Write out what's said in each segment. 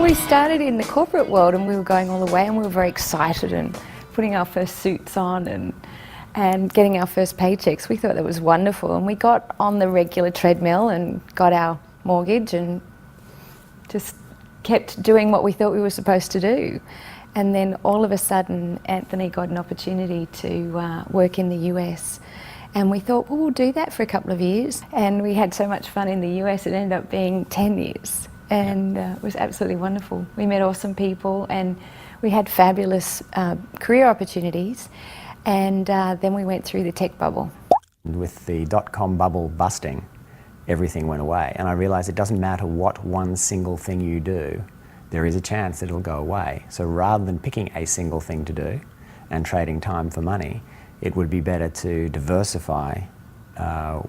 We started in the corporate world and we were going all the way and we were very excited and putting our first suits on and getting our first paychecks. We thought that was wonderful, and we got on the regular treadmill and got our mortgage and just kept doing what we thought we were supposed to do. And then all of a sudden Anthony got an opportunity to work in the US, and we thought, well, we'll do that for a couple of years. And we had so much fun in the US, it ended up being 10 years. And it was absolutely wonderful. We met awesome people and we had fabulous career opportunities. And then we went through the tech bubble. With the dot-com bubble busting, everything went away. And I realised it doesn't matter what one single thing you do, there is a chance that it'll go away. So rather than picking a single thing to do and trading time for money, it would be better to diversify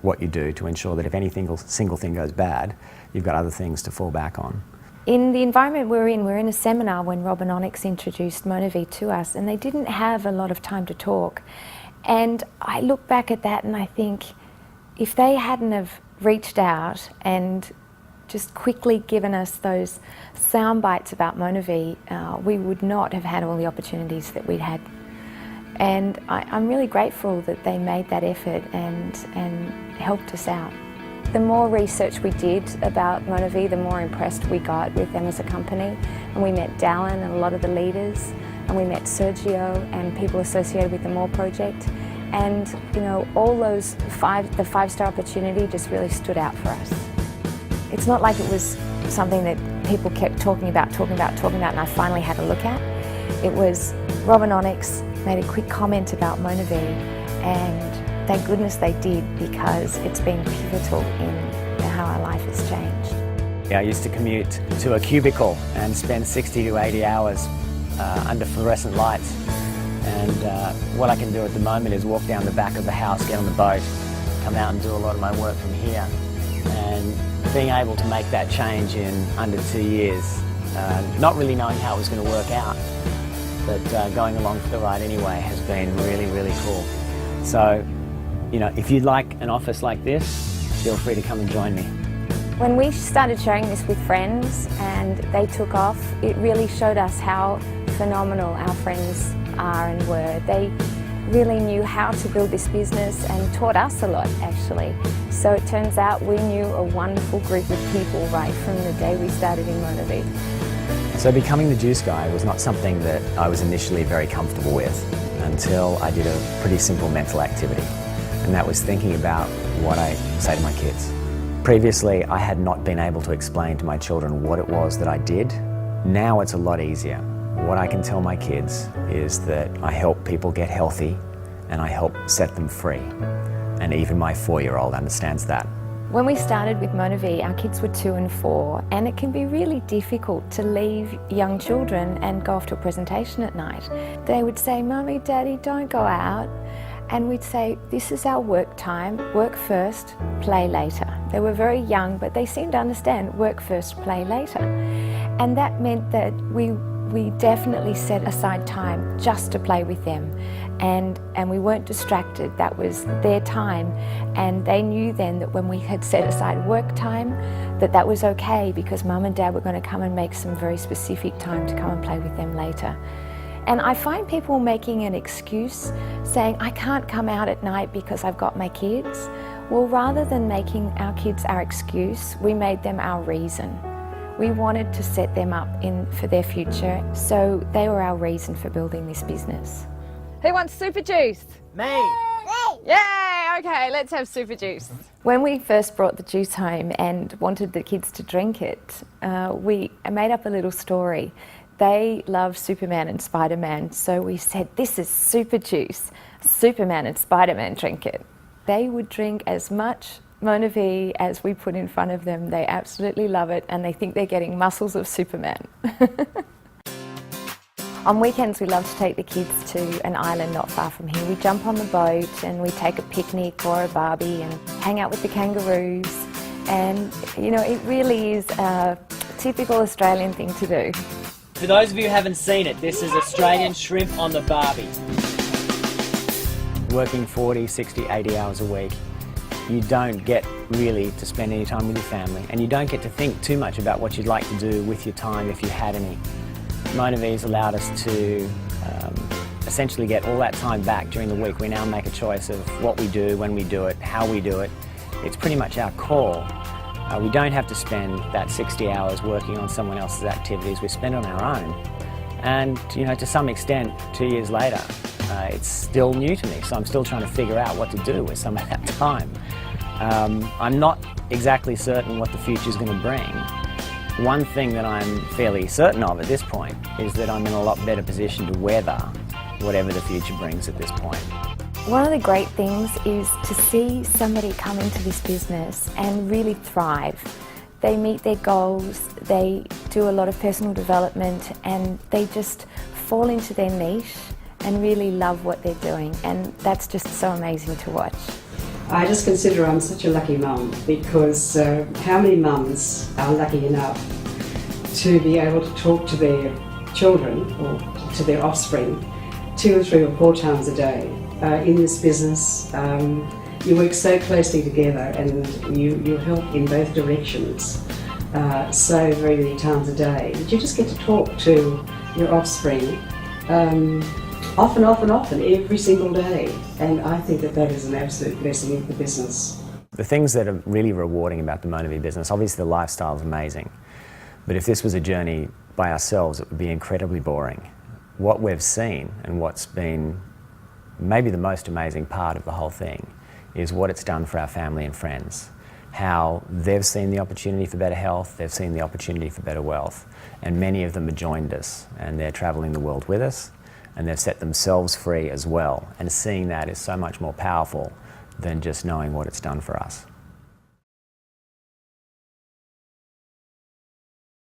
what you do to ensure that if any single thing goes bad, you've got other things to fall back on. In the environment we're in a seminar when Robonomics introduced Monovi to us, and they didn't have a lot of time to talk. And I look back at that and I think, if they hadn't have reached out and just quickly given us those sound bites about Monovi, we would not have had all the opportunities that we'd had. And I'm really grateful that they made that effort and helped us out. The more research we did about Monovi, the more impressed we got with them as a company. And we met Dallin and a lot of the leaders, and we met Sergio and people associated with the More project. And you know, all those the five-star opportunity just really stood out for us. It's not like it was something that people kept talking about, and I finally had a look at. It was Robonomics made a quick comment about Monovi, and thank goodness they did, because it's been pivotal in how our life has changed. I used to commute to a cubicle and spend 60 to 80 hours under fluorescent lights. And what I can do at the moment is walk down the back of the house, get on the boat, come out and do a lot of my work from here. And being able to make that change in under 2 years, not really knowing how it was going to work out, but going along for the ride anyway has been really, really cool. So, you know, if you'd like an office like this, feel free to come and join me. When we started sharing this with friends and they took off, it really showed us how phenomenal our friends are and were. They really knew how to build this business and taught us a lot, actually. So it turns out we knew a wonderful group of people right from the day we started in Monovi. So becoming the juice guy was not something that I was initially very comfortable with until I did a pretty simple mental activity, and that was thinking about what I say to my kids. Previously, I had not been able to explain to my children what it was that I did. Now it's a lot easier. What I can tell my kids is that I help people get healthy and I help set them free. And even my 4-year-old understands that. When we started with Monovi, our kids were 2 and 4, and it can be really difficult to leave young children and go off to a presentation at night. They would say, "Mummy, Daddy, don't go out." And we'd say, "This is our work time, work first, play later." They were very young, but they seemed to understand work first, play later. And that meant that we definitely set aside time just to play with them. And we weren't distracted. That was their time. And they knew then that when we had set aside work time, that was okay, because Mum and Dad were going to come and make some very specific time to come and play with them later. And I find people making an excuse, saying, "I can't come out at night because I've got my kids." Well, rather than making our kids our excuse, we made them our reason. We wanted to set them up for their future, so they were our reason for building this business. Who wants super juice? Me! Yay! Okay, let's have super juice. When we first brought the juice home and wanted the kids to drink it, we made up a little story. They love Superman and Spider-Man, so we said, "This is super juice. Superman and Spider-Man drink it." They would drink as much Monovi as we put in front of them. They absolutely love it, and they think they're getting muscles of Superman. On weekends, we love to take the kids to an island not far from here. We jump on the boat and we take a picnic or a barbie and hang out with the kangaroos. And, you know, it really is a typical Australian thing to do. For those of you who haven't seen it, this is Australian shrimp on the barbie. Working 40, 60, 80 hours a week, you don't get really to spend any time with your family, and you don't get to think too much about what you'd like to do with your time if you had any. MonaV's allowed us to essentially get all that time back during the week. We now make a choice of what we do, when we do it, how we do it. It's pretty much our call. We don't have to spend that 60 hours working on someone else's activities. We spend on our own. And, you know, to some extent, 2 years later, it's still new to me, so I'm still trying to figure out what to do with some of that time. I'm not exactly certain what the future's going to bring. One thing that I'm fairly certain of at this point is that I'm in a lot better position to weather whatever the future brings at this point. One of the great things is to see somebody come into this business and really thrive. They meet their goals, they do a lot of personal development, and they just fall into their niche and really love what they're doing, and that's just so amazing to watch. I just consider I'm such a lucky mum, because how many mums are lucky enough to be able to talk to their children or to their offspring 2 or 3 or 4 times a day. In this business, you work so closely together, and you help in both directions so very many times a day that you just get to talk to your offspring often, every single day. And I think that that is an absolute blessing of the business. The things that are really rewarding about the MonaV business, obviously the lifestyle is amazing, but if this was a journey by ourselves, it would be incredibly boring. What we've seen, and what's been maybe the most amazing part of the whole thing, is what it's done for our family and friends. How they've seen the opportunity for better health, they've seen the opportunity for better wealth, and many of them have joined us, and they're travelling the world with us, and they've set themselves free as well. And seeing that is so much more powerful than just knowing what it's done for us.